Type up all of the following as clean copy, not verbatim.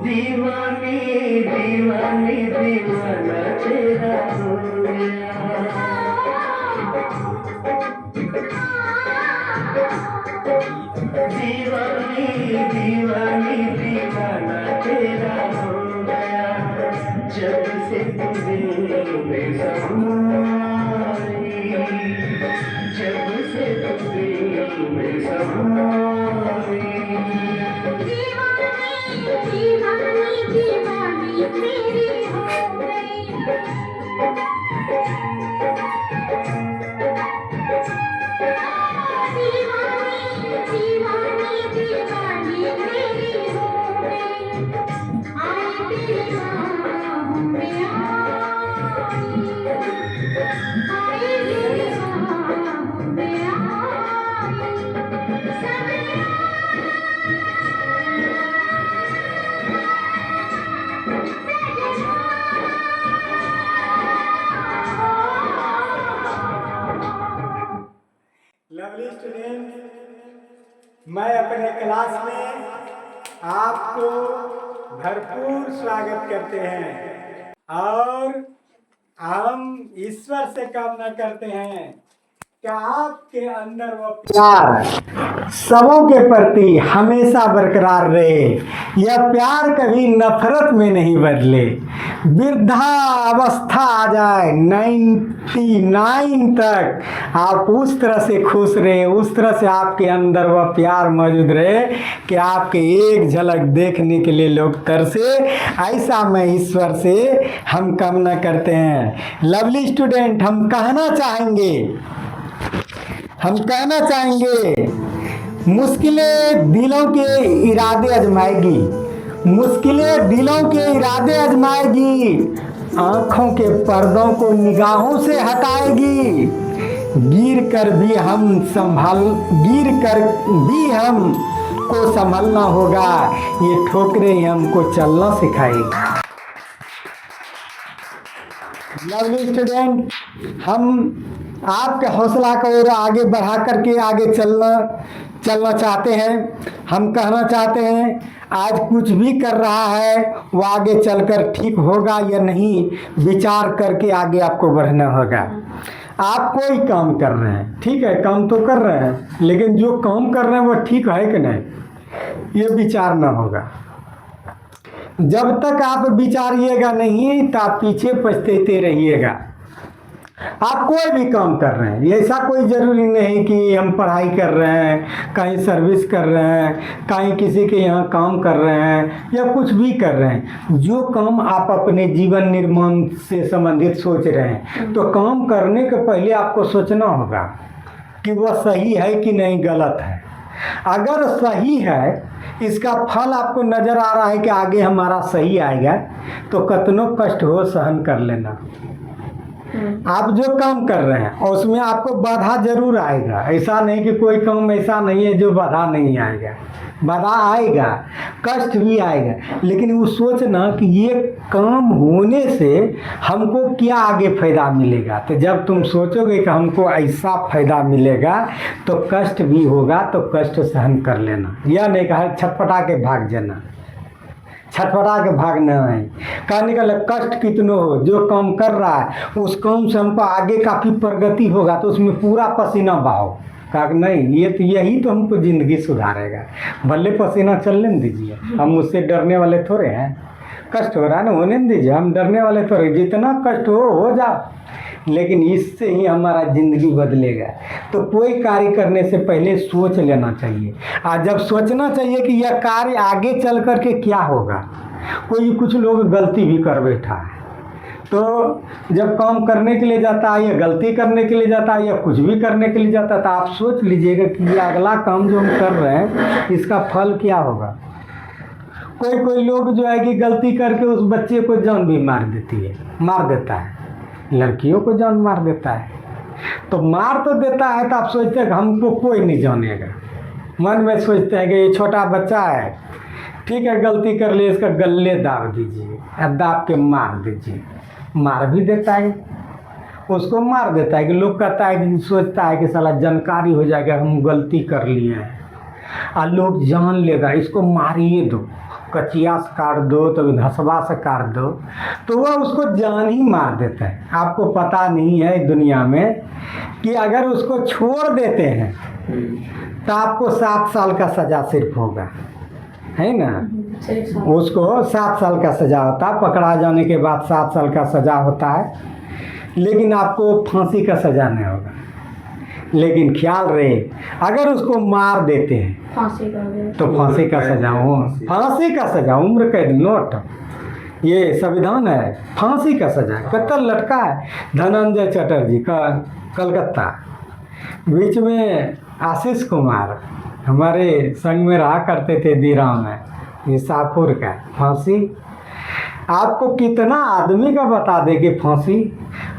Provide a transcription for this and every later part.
दीवानी दीवानी दीवाना तेरा हो गया। दीवानी दीवानी दीवाना तेरा हो गया। जब से तुझे में समाई, जब से तुझे में समाई। दीवानी दीवानी तेरी हो गई। दीवानी दीवानी तेरी हो गई। आए तेरी बाहों में आई, आए तेरी बाहों में आई। लवली स्टूडेंट, मैं अपने क्लास में आपको भरपूर स्वागत करते हैं और हम ईश्वर से कामना करते हैं कि आपके अंदर वो प्यार सबों के प्रति हमेशा बरकरार रहे। यह प्यार कभी नफरत में नहीं बदले। वृद्धावस्था आ जाए 99 तक आप उस तरह से खुश रहे, उस तरह से आपके अंदर वह प्यार मौजूद रहे कि आपके एक झलक देखने के लिए लोग तरसे। ऐसा मैं ईश्वर से हम कामना करते हैं। लवली स्टूडेंट, हम कहना चाहेंगे मुश्किलें दिलों के इरादे आजमाएगी, मुश्किलें दिलों के इरादे आजमाएगी, आँखों के पर्दों को निगाहों से हटाएगी। गिर कर भी हमको संभलना होगा, ये ठोकरें हमको चलना सिखाएगी। लवली स्टूडेंट, हम आपके हौसला को और आगे बढ़ा करके आगे चलना चाहते हैं। हम कहना चाहते हैं आज कुछ भी कर रहा है वो आगे चलकर ठीक होगा या नहीं, विचार करके आगे आपको बढ़ना होगा। आप कोई काम कर रहे हैं, ठीक है, काम तो कर रहे हैं, लेकिन जो काम कर रहे हैं वो ठीक है कि नहीं, ये विचार ना होगा। जब तक आप विचारिएगा नहीं तो आप पीछे पछताते रहिएगा। आप कोई भी काम कर रहे हैं, ऐसा कोई ज़रूरी नहीं कि हम पढ़ाई कर रहे हैं, कहीं सर्विस कर रहे हैं, कहीं किसी के यहाँ काम कर रहे हैं या कुछ भी कर रहे हैं, जो काम आप अपने जीवन निर्माण से संबंधित सोच रहे हैं, तो काम करने के पहले आपको सोचना होगा कि वह सही है कि नहीं, गलत है। अगर सही है, इसका फल आपको नज़र आ रहा है कि आगे हमारा सही आएगा, तो कितनों कष्ट हो सहन कर लेना। आप जो काम कर रहे हैं और उसमें आपको बाधा जरूर आएगा, ऐसा नहीं कि कोई काम ऐसा नहीं है जो बाधा नहीं आएगा, बाधा आएगा, कष्ट भी आएगा, लेकिन वो सोचना कि ये काम होने से हमको क्या आगे फ़ायदा मिलेगा। तो जब तुम सोचोगे कि हमको ऐसा फ़ायदा मिलेगा तो कष्ट भी होगा, तो कष्ट सहन कर लेना। यह नहीं कहा छटपटा के भाग जाना, छटपटा के भागना है। कहने का कष्ट कितनों हो, जो काम कर रहा है उस काम से हमको आगे काफ़ी प्रगति होगा, तो उसमें पूरा पसीना बहाओ। कहा नहीं, ये तो यही तो हमको ज़िंदगी सुधारेगा, भले पसीना चलने दीजिए, हम उससे डरने वाले थोड़े हैं। कष्ट हो रहा है ना, होने दीजिए, हम डरने वाले थोड़े, जितना कष्ट हो जाओ, लेकिन इससे ही हमारा ज़िंदगी बदलेगा। तो कोई कार्य करने से पहले सोच लेना चाहिए, और जब सोचना चाहिए कि यह कार्य आगे चल कर के क्या होगा। कुछ लोग गलती भी कर बैठा है, तो जब काम करने के लिए जाता है या गलती करने के लिए जाता है या कुछ भी करने के लिए जाता है, तो आप सोच लीजिएगा कि ये अगला काम जो हम कर रहे हैं इसका फल क्या होगा। कोई लोग जो है कि गलती करके उस बच्चे को जान भी मार देता है, लड़कियों को जान मार देता है। तो मार तो देता है, तो आप सोचते हैं कि हमको कोई नहीं जानेगा, मन में सोचते हैं कि ये छोटा बच्चा है, ठीक है गलती कर लिए, इसका गले दाब दीजिए या दाब के मार दीजिए। मार भी देता है, उसको मार देता है कि लोग कहता है कि सोचता है कि साला जानकारी हो जाएगा हम गलती कर लिए हैं, और लोग जान लेगा इसको मारिए दो, कचिया से काट दो तो हंसवा से काट दो, तो वह उसको जान ही मार देता है। आपको पता नहीं है दुनिया में कि अगर उसको छोड़ देते हैं तो आपको 7 साल का सज़ा सिर्फ होगा, है ना। उसको 7 साल का सज़ा होता है, पकड़ा जाने के बाद 7 साल का सज़ा होता है, लेकिन आपको फांसी का सज़ा नहीं होगा। लेकिन ख्याल रहे अगर उसको मार देते हैं तो फांसी का सज़ा हो, फांसी का सज़ा, उम्र कैद नोट, ये संविधान है, फांसी का सज़ा। कत्ल लटका है धनंजय चटर्जी का कलकत्ता, बीच में आशीष कुमार हमारे संग में रहा करते थे दीराम में, ये शाहपुर का फांसी। आपको कितना आदमी का बता दे कि फांसी,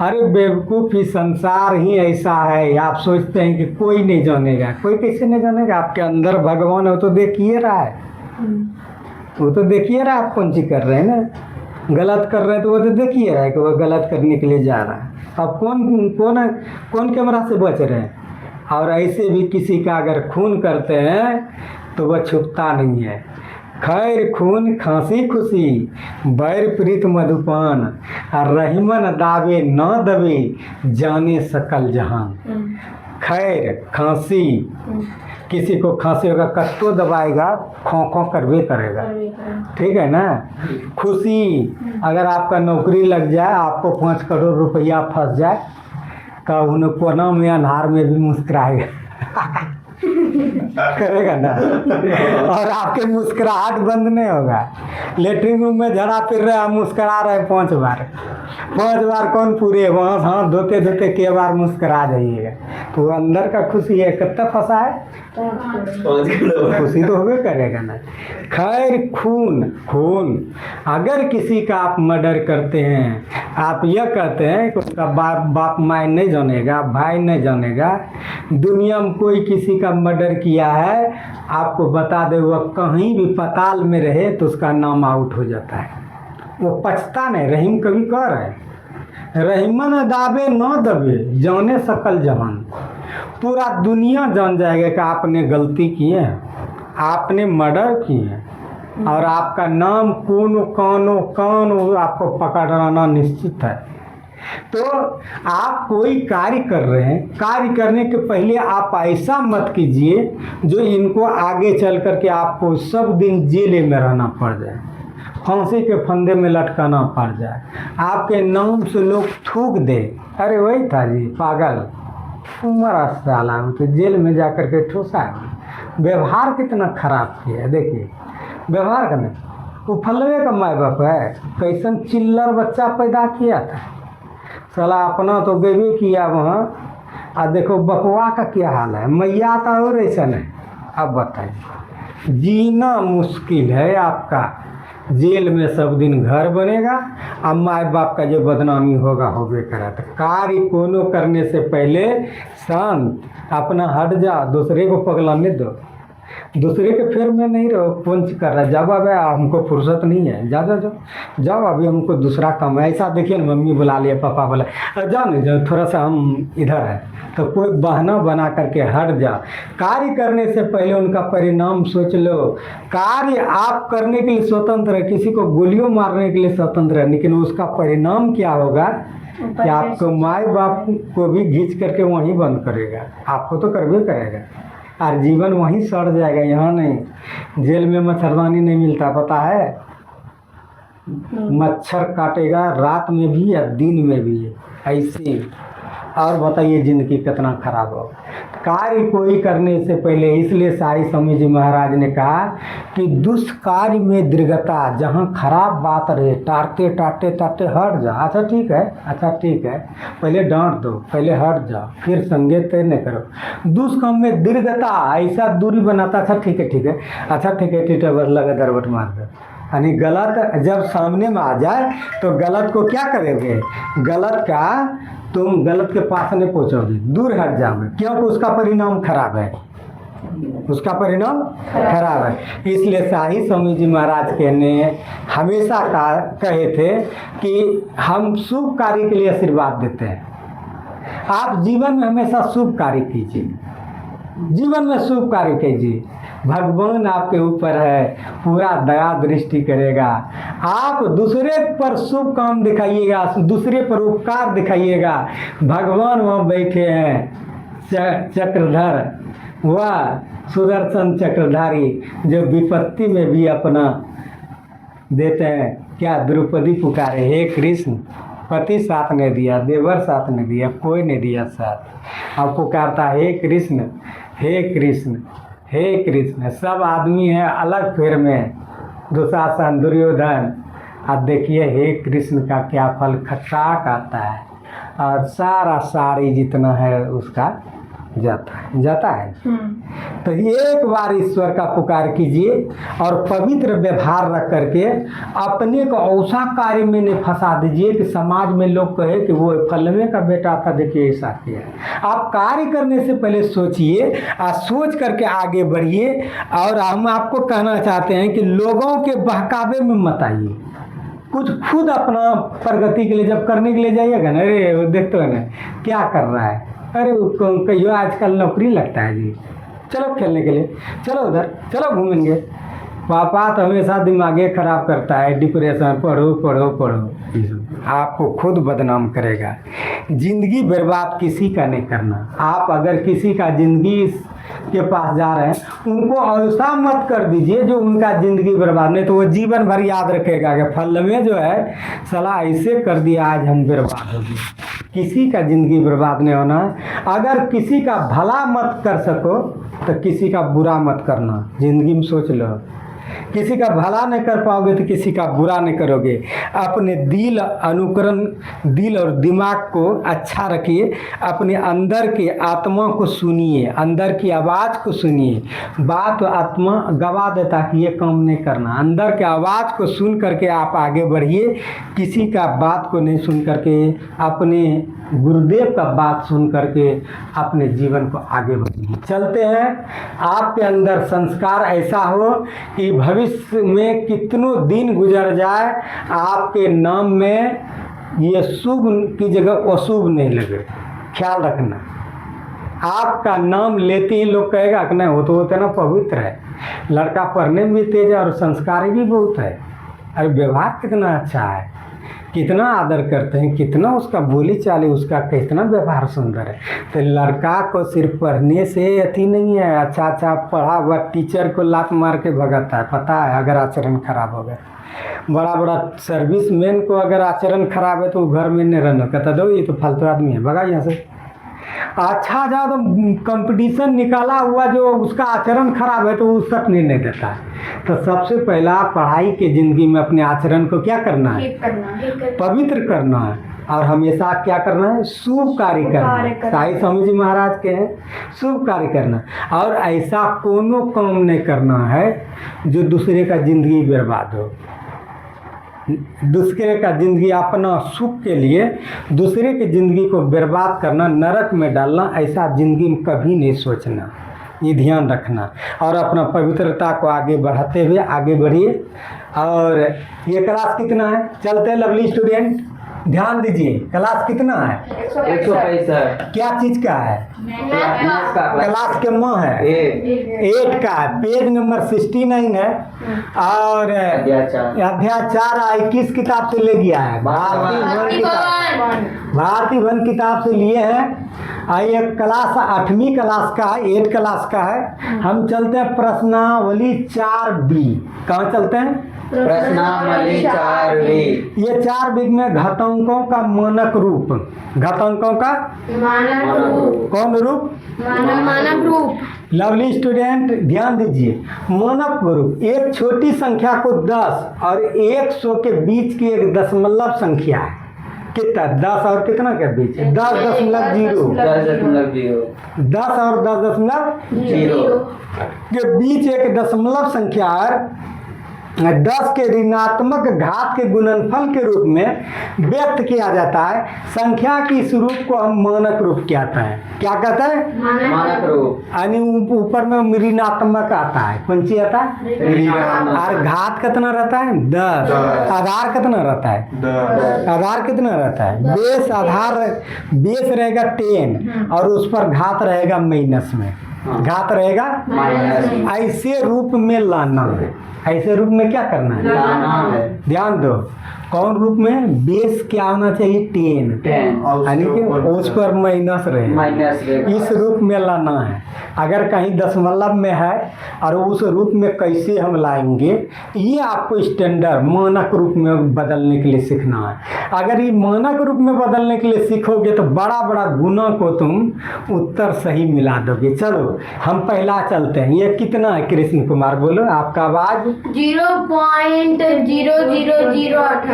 अरे बेवकूफ़ी, संसार ही ऐसा है। आप सोचते हैं कि कोई नहीं जानेगा, कोई कैसे नहीं जानेगा? आपके अंदर भगवान है, तो देखिए रहा है, वो तो देखिए रहा है आप कौन सी कर रहे हैं ना, गलत कर रहे हैं तो वो तो देखिए रहा है कि वह गलत करने के लिए जा रहा है। अब कौन कैमरा से बच रहे हैं? और ऐसे भी किसी का अगर खून करते हैं तो वह छुपता नहीं है। खैर खून खांसी खुशी, बैर प्रीत मधुपान, रहीमन दावे न दबे, जाने सकल जहान। खैर खांसी, किसी को खांसी होगा कत्तो दबाएगा, खौं करवे करेगा, ठीक है ना। खुशी, अगर आपका नौकरी लग जाए, आपको 5 करोड़ रुपया फंस जाए, का उन्हें कोना में अंधार में भी मुस्कुराएगा करेगा ना, और आपके मुस्कुराहट बंद नहीं होगा। लेटरिन रूम में झड़ा फिर रहे, आप मुस्कुरा रहे 5 बार, 5 बार कौन पूरे, वहाँ हाथ धोते धोते के बार मुस्कुरा जाइएगा, तो अंदर का खुशी है। कितना फंसा है, खुशी तो होबे करेगा ना। खैर खून, अगर किसी का आप मर्डर करते हैं, आप यह कहते हैं कि उसका बाप माई नहीं जानेगा, भाई नहीं जानेगा, दुनिया में कोई किसी का मर्डर किया है, आपको बता दे वह कहीं भी पताल में रहे तो उसका नाम आउट हो जाता है, वो पछता नहीं। रहीम कभी कह रहे, रहीमन दावे न दबे, जाने सकल जहान, पूरा दुनिया जान जाएगा कि आपने गलती की है, आपने मर्डर की है, और आपका नाम कौन आपको पकड़ना निश्चित है। तो आप कोई कार्य कर रहे हैं, कार्य करने के पहले आप ऐसा मत कीजिए जो इनको आगे चल करके आपको सब दिन जेल में रहना पड़ जाए, फांसी के फंदे में लटकाना पड़ जाए, आपके नाम से लोग थूक दे, अरे वही था जी पागल, मरा साला, तो जेल में जा कर के ठूसा है। व्यवहार कितना खराब किया है, देखिए व्यवहार करने, वो फलवे का माँ बाप है, कैसन चिल्लर बच्चा पैदा किया था, साला अपना तो बेबी किया वहाँ, और देखो बकवा का क्या हाल है, मैया था और ऐसा नहीं। अब बताइए, जीना मुश्किल है आपका, जेल में सब दिन घर बनेगा, अब माँ बाप का जो बदनामी होगा होबे करा। तो कार्य कोनो करने से पहले शांत, अपना हट जा, दूसरे को पगलाने दो, दूसरे के फेर में नहीं रहो, पंच कर रहा है, जाओ अब हमको फुर्सत नहीं है, जाओ अभी हमको दूसरा काम है। ऐसा देखिए ना, मम्मी बुला लिया, पापा बोला जाओ नहीं जाओ, थोड़ा सा हम इधर है, तो कोई बहाना बना करके हट जा। कार्य करने से पहले उनका परिणाम सोच लो। कार्य आप करने के लिए स्वतंत्र है, किसी को गोलियों मारने के लिए स्वतंत्र है, लेकिन उसका परिणाम क्या होगा कि आपको माँ बाप को भी घींच करके वहीं बंद करेगा, आपको तो करबे करेगा, और जीवन वहीं सड़ जाएगा, यहाँ नहीं। जेल में मच्छरदानी नहीं मिलता, पता है, मच्छर काटेगा रात में भी या दिन में भी, ऐसे। और बताइए ज़िंदगी कितना खराब हो। कार्य कोई करने से पहले, इसलिए साई स्वामी जी महाराज ने कहा कि दुष्कार्य में दीर्घता, जहाँ खराब बात रहे टाटते हट जा, अच्छा ठीक है, पहले डांट दो, पहले हट जाओ, फिर संगे तय न करो। दुष्काम में दीर्घता, ऐसा दूरी बनाता, अच्छा ठीक है, बस लगा दरबट मार दो। यानी गलत जब सामने में आ जाए तो गलत को क्या करेंगे, तुम गलत के पास नहीं पहुँचोगे, दूर हट जाओगे, क्योंकि उसका परिणाम खराब है। उसका परिणाम खराब है। इसलिए शाही स्वामी जी महाराज कहने हमेशा कहे थे कि हम शुभ कार्य के लिए आशीर्वाद देते हैं। आप जीवन में हमेशा शुभ कार्य कीजिए, जीवन में शुभ कार्य कीजिए। भगवान आपके ऊपर है, पूरा दया दृष्टि करेगा। आप दूसरे पर शुभ काम दिखाइएगा, दूसरे पर उपकार दिखाइएगा। भगवान वहाँ बैठे हैं चक्रधर, वह सुदर्शन चक्रधारी जो विपत्ति में भी अपना देते हैं। क्या द्रौपदी पुकारे, हे कृष्ण, पति साथ ने दिया, देवर साथ ने दिया, कोई नहीं दिया साथ। अब पुकारता हे कृष्ण, हे कृष्ण, हे कृष्ण। सब आदमी है अलग फेर में, दुशासन, दुर्योधन। अब देखिए हे कृष्ण का क्या फल खट्टाक आता है, और सारा साड़ी जितना है उसका जाता है। तो एक बार ईश्वर का पुकार कीजिए और पवित्र व्यवहार रख करके अपने को ऐसा कार्य में नहीं फंसा दीजिए कि समाज में लोग कहे कि वो फलवे का बेटा था, देखिए ऐसा किया। आप कार्य करने से पहले सोचिए और सोच करके आगे बढ़िए। और हम आपको कहना चाहते हैं कि लोगों के बहकावे में मत आइए, कुछ खुद अपना प्रगति के लिए जब करने के लिए जाइएगा ना, अरे वो देखते हो ना क्या कर रहा है, अरे कहियो आजकल नौकरी लगता है जी, चलो खेलने के लिए, चलो उधर, चलो घूमेंगे। पापा तो हमेशा दिमागे खराब करता है, डिप्रेशन, पढ़ो पढ़ो पढ़ो, आपको खुद बदनाम करेगा। जिंदगी बर्बाद किसी का नहीं करना। आप अगर किसी का जिंदगी के पास जा रहे हैं, उनको ऐसा मत कर दीजिए जो उनका जिंदगी बर्बाद, नहीं तो वो जीवन भर याद रखेगा कि फल में जो है सलाह ऐसे कर दिया, आज हम बर्बाद हो गए। किसी का जिंदगी बर्बाद नहीं होना है। अगर किसी का भला मत कर सको तो किसी का बुरा मत करना। जिंदगी में सोच लो, किसी का भला नहीं कर पाओगे तो किसी का बुरा नहीं करोगे। अपने दिल और दिमाग को अच्छा रखिए, अपने अंदर के आत्मा को सुनिए, अंदर की आवाज़ को सुनिए। बात आत्मा गवा देता कि ये काम नहीं करना। अंदर के आवाज़ को सुन करके आप आगे बढ़िए। किसी का बात को नहीं सुन करके, अपने गुरुदेव का बात सुन करके अपने जीवन को आगे बढ़िए। चलते हैं, आपके अंदर संस्कार ऐसा हो कि भविष्य में कितनों दिन गुजर जाए, आपके नाम में ये शुभ की जगह अशुभ नहीं लगे। ख्याल रखना, आपका नाम लेते ही लोग कहेगा कि नहीं, वो तो होते ना पवित्र है, लड़का पढ़ने में भी तेज है और संस्कारी भी बहुत है, अरे व्यवहार कितना अच्छा है, कितना आदर करते हैं, कितना उसका बोली चाली, उसका कितना व्यवहार सुंदर है। तो लड़का को सिर्फ पढ़ने से अति नहीं है, अच्छा पढ़ा हुआ टीचर को लात मार के भगाता है, पता है, अगर आचरण खराब हो गया। बड़ा सर्विसमैन को अगर आचरण खराब है तो वो घर में नहीं रहना, कहता दो ये तो फालतू आदमी है, भगा यहाँ से। अच्छा ज़्यादा कंपटीशन निकाला हुआ जो उसका आचरण खराब है तो वो तक नहीं देता है। तो सबसे पहला पढ़ाई के ज़िंदगी में अपने आचरण को क्या करना है, पवित्र करना है, और हमेशा क्या करना है, शुभ कार्य करना। शाही स्वामी जी महाराज के हैं, शुभ कार्य करना। और ऐसा कोनो काम नहीं करना है जो दूसरे का ज़िंदगी बर्बाद हो। दूसरे का ज़िंदगी अपना सुख के लिए दूसरे की ज़िंदगी को बर्बाद करना, नरक में डालना, ऐसा ज़िंदगी में कभी नहीं सोचना। ये ध्यान रखना और अपना पवित्रता को आगे बढ़ाते हुए आगे बढ़िए। और ये क्लास कितना है, चलते हैं लवली स्टूडेंट, ध्यान दीजिए। क्लास कितना है, 165। क्या चीज़ का है, क्लास के माँ है 8 का है, पेज नंबर 69 है। और अध्याय 4 21 किताब से ले गया है, भारतीय वन किताब से लिए हैं। ये क्लास 8वीं क्लास का है, 8 क्लास का है। हम चलते हैं प्रश्नावली 4B। कहाँ चलते हैं, प्रश्नावली 4B। ये 4B में घातांकों का मानक रूप, घातांकों का मानक रूप, कौन रूप, मानक रूप। लवली स्टूडेंट ध्यान दीजिए। मानक रूप एक छोटी संख्या को 10 और 100 के बीच की एक दशमलव संख्या है। कितना, 10 और कितना के बीच, 10.0, 10 और 10.0 के बीच एक दशमलव संख्या है। 10 के ऋणात्मक घात के गुणनफल के रूप में व्यक्त किया जाता है। संख्या के इस रूप को हम मानक रूप कहते हैं। क्या कहते हैं? मानक रूप। यानी ऊपर में ऋणात्मक आता है। कौन सी आता है? ऋणात्मक। और घात कितना रहता है? 10। आधार कितना रहता है? आधार कितना रहता है? बेस आधार बेस रहेगा 10 और उस पर घात रहेगा माइनस में। घात रहेगा माइनस। ऐसे रूप में लाना है। ऐसे रूप में क्या करना है? लाना है। ध्यान दो, कौन रूप में? बेस क्या होना चाहिए? 10 यानी कि उस पर माइनस रहे। माइनस रहेगा। इस रूप में लाना है। अगर कहीं दशमलव में है और उस रूप में कैसे हम लाएंगे, ये आपको स्टैंडर्ड मानक रूप में बदलने के लिए सीखना है। अगर ये मानक रूप में बदलने के लिए सीखोगे तो बड़ा बड़ा गुना को तुम उत्तर सही मिला दोगे। चलो हम पहला चलते हैं। ये कितना है कृष्ण कुमार? बोलो, आपका आवाज। 0.0018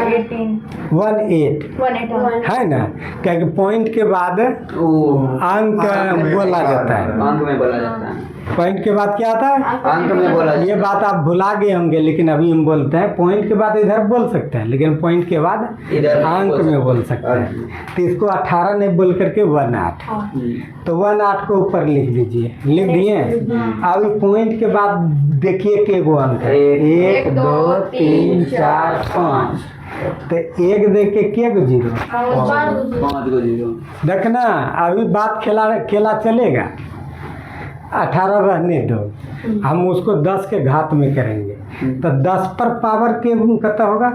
है ना? क्या पॉइंट के बाद अंक बोला जाता है। अंक में बोला जाता है। पॉइंट के बाद क्या आता है? अंक में बोला ये जाता बात आप भुला गए होंगे, लेकिन अभी हम बोलते हैं। पॉइंट के बाद इधर बोल सकते हैं, लेकिन पॉइंट के बाद इधर अंक बोल में बोल सकते सकते हैं। हैं। तो इसको 18 नहीं बोल करके 18। है। तो 18 को ऊपर लिख दीजिए। लिख दिए? अब पॉइंट के बाद देखिए के गो अंक है। 1 2 3 4 5। तो एक देख के गो 0? 5 को 0। देखना, अभी बात खेला चलेगा। 18 रहने दो, हम उसको 10 के घात में करेंगे। तो 10 पर पावर के कितना होगा?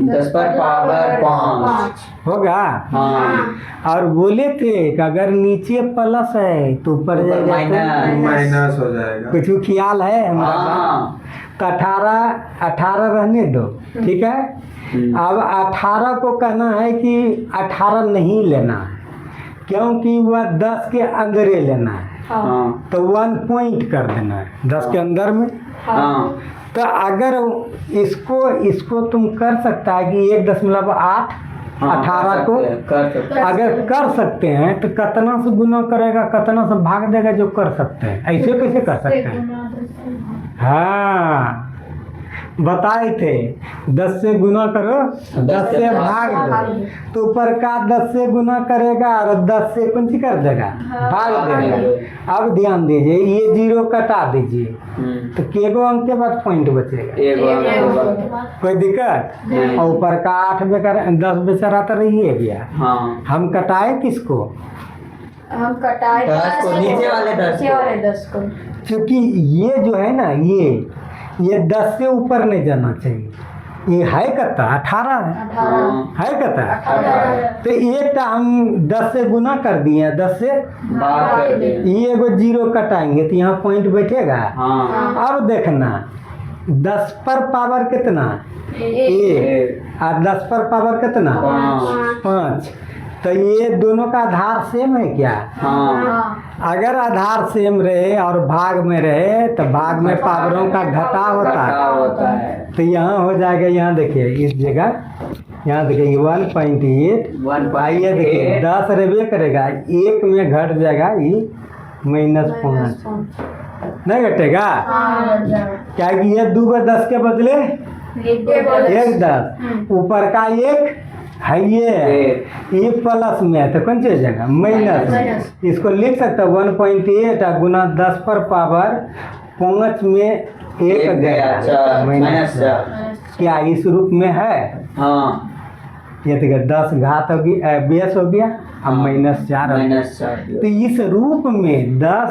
10 पर पावर 5 होगा। हाँ। और बोले थे कि अगर नीचे प्लस है तो ऊपर जाएगा माइनस हो जाएगा। कुछ ख्याल है हमारा? हाँ। तो 18 रहने दो, ठीक है। अब 18 को कहना है कि 18 नहीं लेना है, क्योंकि वह 10 के अंदर ही लेना है। हाँ। तो 1 पॉइंट कर देना है 10 के अंदर में। हाँ। तो अगर इसको तुम कर सकता है कि 1.8 18 को कर सकते हैं। अगर कर सकते हैं तो कितना से गुना करेगा, कितना से भाग देगा जो कर सकते हैं। ऐसे कैसे कर सकते हैं? हाँ, बताए थे 10 से गुना करो, 10 से भाग दो। तो ऊपर का 10 से गुना करेगा और 10 से कुछ कर देगा, भाग देगा। अब ध्यान दीजिए, ये 0 कटा दीजिए तो केगो अंक के बाद पॉइंट बचेगा। कोई दिक्कत? नहीं। और ऊपर का 8 बेकार 10 बेचारा तो रही है भैया। हाँ। हम कटाए किसको? हम कटाए 10 को, नीचे वाले 10 को। क्योंकि ये जो है ना, ये 10 से ऊपर नहीं जाना चाहिए। ये है कितना? 18 है। है कितना? तो एक हम 10 से गुना कर दिए, 10 से भाग कर दिए। ये एगो 0 कटाएंगे तो यहाँ पॉइंट बैठेगा। हाँ। अब देखना, 10 पर पावर कितना? 1 और 10 पर पावर कितना? 5। तो ये दोनों का आधार सेम है क्या? हाँ। अगर आधार सेम रहे और भाग में रहे तो भाग में पावरों का घटा होता है। तो यहाँ हो जाएगा, यहाँ देखिए इस जगह, यहाँ देखिए 1.8। आइए देखिए 10 रेबे करेगा, 1 में घट जाएगा ये -5। नहीं घटेगा? क्या कि ये 2 को 10 के बदले 1 10, ऊपर का 1 है, ये प्लस में है तो कौन सी जगह? माइनस। इसको लिख सकता है 1.8 गुना 10 पर पावर 5 में 1 गया माइनस। क्या इस रूप में है? हाँ। ये देखिए 10 घात हो गया, बेस हो गया, अब -4। तो इस रूप में 10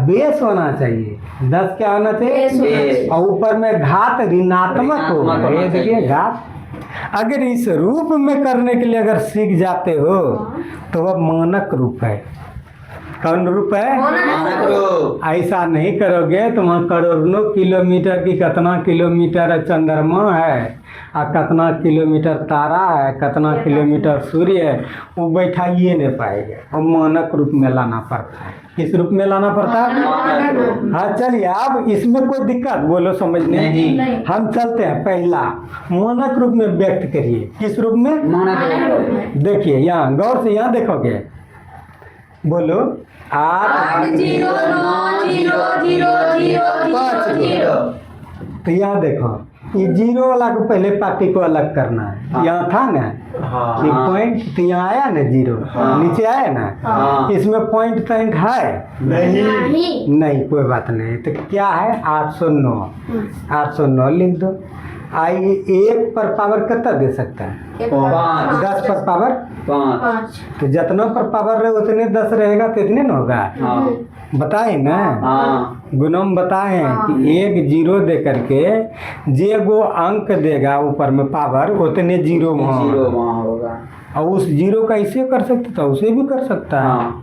बेस होना चाहिए। 10 क्या होना चाहिए? और ऊपर में घात ऋणात्मक हो। ये देखिए घात। अगर इस रूप में करने के लिए अगर सीख जाते हो तो वह मानक रूप है। कौन रूप है? मानक रूप। ऐसा नहीं करोगे तो वहाँ करोड़ों किलोमीटर की कितना किलोमीटर चंद्रमा है और कितना किलोमीटर तारा है, कितना किलोमीटर सूर्य है, वो बैठाइए नहीं पाएगा। और मानक रूप में लाना पड़ता है। किस रूप में लाना पड़ता है? हाँ, चलिए अब इसमें कोई दिक्कत बोलो समझने? नहीं। हम चलते हैं पहला, मानक रूप में व्यक्त करिए। किस रूप में? मानक रूप। देखिए यहाँ गौर से, यहाँ देखोगे, बोलो 8 0 9 0 0 0 0। तो यहाँ देखो ये जीरो वाला को पहले पार्टी को अलग करना है। हाँ। यहाँ था ना हाँ ये हाँ। पॉइंट, तो यहाँ आया ना जीरो, हाँ। नीचे आया ना, हाँ। इसमें पॉइंट टैंक है नहीं नहीं, कोई बात नहीं। तो क्या है 809, 809 लिख दो। आइए एक पर पावर कितना दे सकता है? 5 10 पर पावर, 5 तो जितना पर पावर रहे उतने 10 रहेगा तो इतने न होगा। हाँ बताए ना, हाँ गुणम बताए कि एक जीरो दे करके जे वो अंक देगा ऊपर में पावर उतने जीरो जीरो वहाँ, वहाँ होगा। और उस जीरो का इसे कर सकते तो उसे भी कर सकता है। हाँ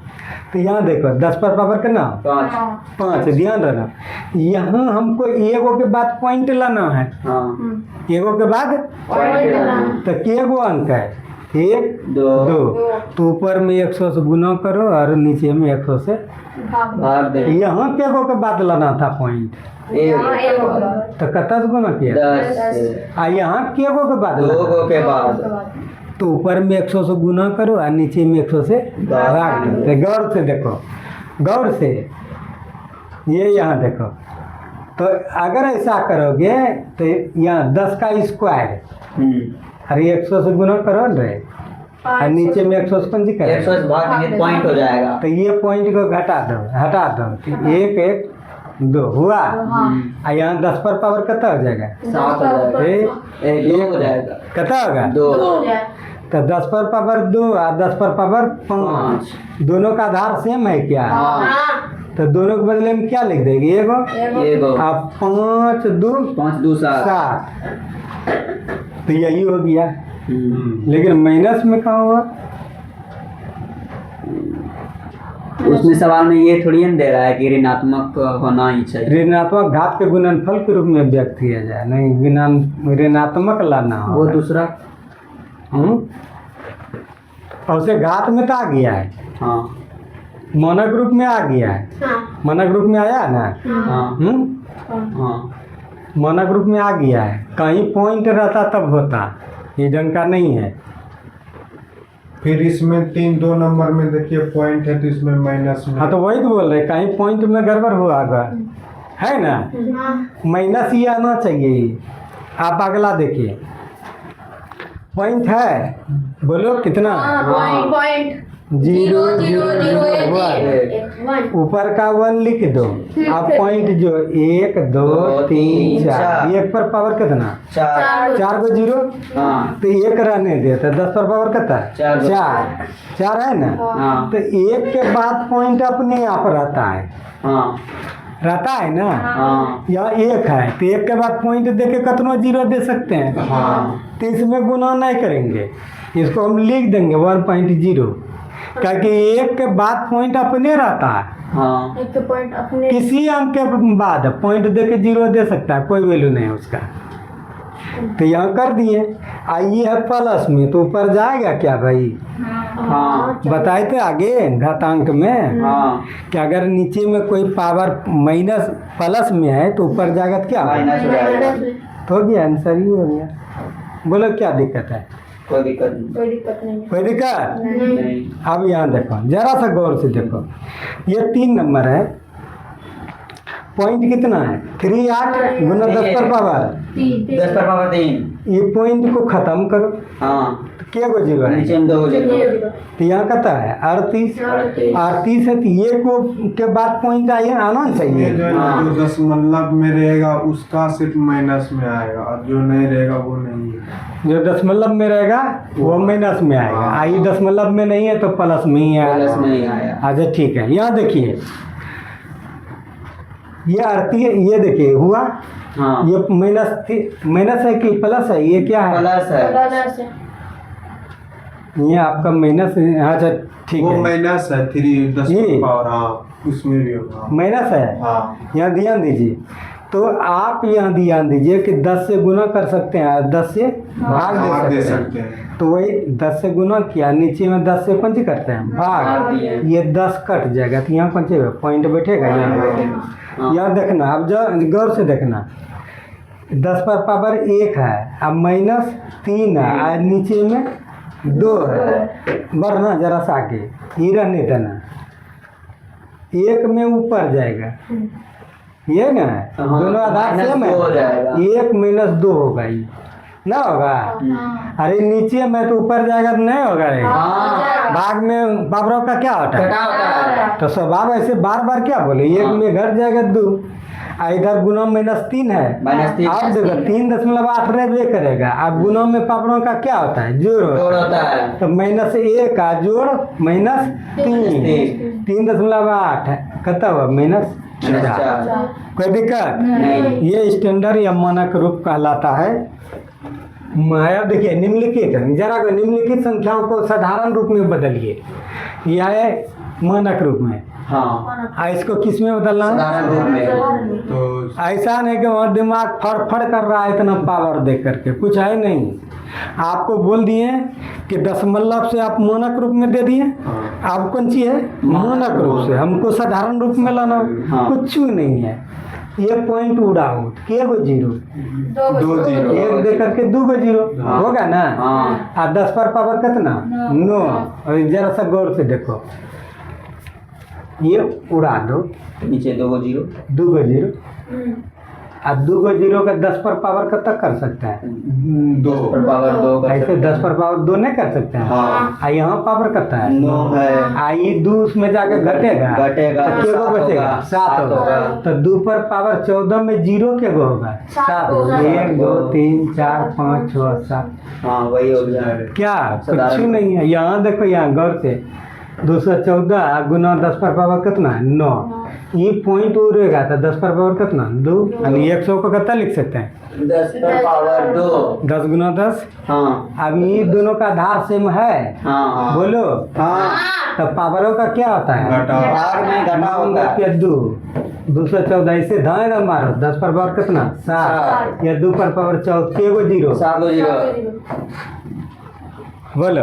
तो यहाँ देखो 10 पर पावर कितना? 5 5। ध्यान रखना, यहाँ हमको एगो के बाद पॉइंट लाना है, हाँ एगो के बाद तो केगो अंक है? 1 2 2। तो ऊपर में 100 से गुना करो और नीचे में 100 से। भाग दे। यहाँ केगो के बाद लाना था पॉइंट, 1 तो कितना से गुना किया? 10 आ यहाँ केगो के बाद 2 लाना, के बाद तो ऊपर में 100 से गुना करो और नीचे में 100 से भाग दो। तो गौर से देखो, गौर से ये यहाँ देखो, तो अगर ऐसा करोगे तो यहाँ 10 का स्क्वायर अरे 100 से गुना करो न रे, और नीचे में 100 से पंजी करो, 100 से भाग देंगे पॉइंट हो जाएगा। तो ये पॉइंट को घटा दो, हटा दो। तो 1 1 2 हुआ, और यहाँ 10 पर पावर कितना हो जाएगा? 7 हो जाएगा। 2 हो जाएगा। कितना होगा? 2 तो 10 पर पावर 2 और 10 पर पावर 5, दोनों का आधार सेम है क्या? तो दोनों के बदले में क्या लिख देंगे? एगो अब 5 2 5 2 7 7, तो यही हो गया। लेकिन माइनस में कहाँ हुआ? उसमें सवाल में ये थोड़ी न दे रहा है कि ऋणात्मक होना ही चाहिए। ऋणात्मक घात के गुणनफल के रूप में व्यक्त किया जाए, नहीं ऋणात्मक लाना वो होगा। दूसरा। और उसे घात में तो आ गया है, हाँ मानक रूप में आ गया है, मानक रूप में आया ना। हाँ हाँ मानक रूप में आ गया है। कहीं पॉइंट रहता तब होता, ये ढंग का नहीं है। फिर इसमें 2 नंबर में देखिए पॉइंट है तो इसमें माइनस में। हाँ तो वही तो बोल रहे, कहीं पॉइंट में गड़बड़ हुआ होगा, है ना। माइनस ही आना चाहिए। आप अगला देखिए, पॉइंट है, बोलो कितना? जीरो हुआ, ऊपर का 1 लिख दो। अब पॉइंट जो 1 2 3 4, 1 पर पावर कितना? 4 को जीरो, हाँ तो 1 रहने दे, तो 10 पर पावर कितना? 4 है ना। हाँ तो 1 के बाद पॉइंट अपने आप रहता है, हाँ रहता है ना। हाँ यहाँ 1 है तो 1 के बाद पॉइंट दे के कितना जीरो दे सकते हैं। हाँ तो इसमें गुना नहीं करेंगे, इसको हम लिख देंगे 1.0, क्योंकि 1 के बाद पॉइंट अपने रहता है। हाँ किसी अंक के बाद पॉइंट दे के जीरो दे सकता है, कोई वैल्यू नहीं है उसका। तो यहाँ कर दिए। आइए है प्लस में, तो ऊपर जाएगा क्या भाई? हाँ बताए थे आगे घातांक में हाँ कि अगर नीचे में कोई पावर माइनस प्लस में है तो ऊपर जाएगा तो क्या? माइनस हो जाएगा। तो हो गया, आंसर ही हो गया। बोलो क्या दिक्कत है? कोई दिक्कत नहीं। कोई दिक्कत नहीं। अब यहाँ देखो, जरा सा गौर से देखो, ये 3 नंबर है, पॉइंट कितना है? 3 8 गुना 10 पर पावर 10 पर पावर 3। ये पॉइंट को खत्म करो, हाँ तो क्या को जीरो है? नीचे में 2 हो जाएगा। तो यहाँ कितना है? 38 38 है, तो ये को के बाद पॉइंट आना ये चाहिए। जो है ना, जो दशमलव में रहेगा उसका सिर्फ माइनस में आएगा और जो नहीं रहेगा वो नहीं है। जो दशमलव में रहेगा वो माइनस में आएगा, आई दशमलव में नहीं है तो प्लस में ही प्लस में ही आएगा। आया। अच्छा ठीक है, यहाँ देखिए ये 38, ये देखिए हुआ, हाँ ये माइनस है कि प्लस है? ये क्या है? प्लस है। ये आपका माइनस है। अच्छा ठीक वो है, माइनस है 3 10 ये? पावर, हाँ उसमें भी होगा। माइनस है। हाँ यहाँ ध्यान दीजिए, तो आप यहाँ ध्यान दीजिए कि 10 से गुना कर सकते हैं, 10 से भाग भाग दे दे सकते हैं। सकते हैं। तो वही 10 से गुना किया, नीचे में 10 से पंच करते हैं भाग, भाग दिए। ये 10 कट जाएगा तो यहाँ पंचेगा, पॉइंट बैठेगा यहाँ बैठेगा। हाँ। यहाँ देखना, अब जो गौर से देखना, 10 पर पावर 1 है, अब -3 है, और नीचे में 2 है, बढ़ना जरा सा आगे, ये रहने देना, 1 में ऊपर जाएगा, ये ना हाँ, दोनों आधार माइनस सेम है, दो हो जाएगा। 1 - 2 होगा ये ना होगा। अरे नीचे में तो ऊपर जाएगा तो नहीं होगा रे। हाँ भाग में पावरों का क्या होता है? घटा होता है। तो स्वभाव ऐसे बार बार क्या बोले, 1 में घट जाएगा 2, इधर गुना -3 है, -3 अब देखो 3.8 रहबे करेगा। अब गुना में पावरों का क्या होता है? जोड़ जोड़ होता है। तो -1 का जोड़ -3, 3.8 है, कितना हुआ? -4। -4। कोई दिक्कत नहीं। ये स्टैंडर्ड या मानक रूप कहलाता है। अब देखिए निम्नलिखित, जरा को निम्नलिखित संख्याओं को साधारण रूप में बदलिए, यह है मानक रूप में। हाँ इसको किस में बदलना है? साधारण रूप में। तो ऐसा नहीं कि वहाँ दिमाग फड़ कर रहा है इतना पावर दे करके, कुछ है नहीं। आपको बोल दिए कि दशमलव से आप मानक रूप में दे दिए, आप कौन सी है? मानक रूप से। हमको साधारण रूप में लाना, हाँ। कुछ नहीं है। ये पॉइंट उड़ा हो, के गो 0, 2 0 1 दे करके 2 गो 0 हाँ। होगा ना। हाँ। और 10 पर पावर कितना? 9। और जरा सा गौर से देखो, ये उड़ा दो, नीचे 2 0। 2 गो 0, अब 2 गो 0 का 10 पर पावर कब तक कर सकता है? 2 पर पावर 2 कर ऐसे सकते 10 हैं। पर पावर 2 नहीं कर सकते हैं। हाँ। यहाँ पावर करता है 9 है। आई 2 उसमें जाके घटेगा, घटेगा, तो के गो 7 बचेगा? होगा। 7 होगा। होगा। तो 2 पर पावर 14 में 0 के गो होगा? 7 होगा। 1 2 3 4 5 6 7। हाँ वही हो गया। क्या कुछ साधारण। नहीं है। यहाँ देखो, यहाँ गौर से 214 गुना 10 पर पावर कितना है? 9। ये पॉइंट उड़ेगा तो 10 पर पावर कितना? 2। यानी 100 को कितना लिख सकते हैं? 10 पर पावर 2। 10 गुना 10। हाँ अब ये दोनों का आधार सेम है, हाँ बोलो। हाँ। तो पावरों का क्या होता है? घटा। भाग में घटा होगा। 2 214 इसे धाएगा मारो, 10 पर पावर कितना? 7। या 2 पर पावर 14, के गो 0? 7 0। बोलो।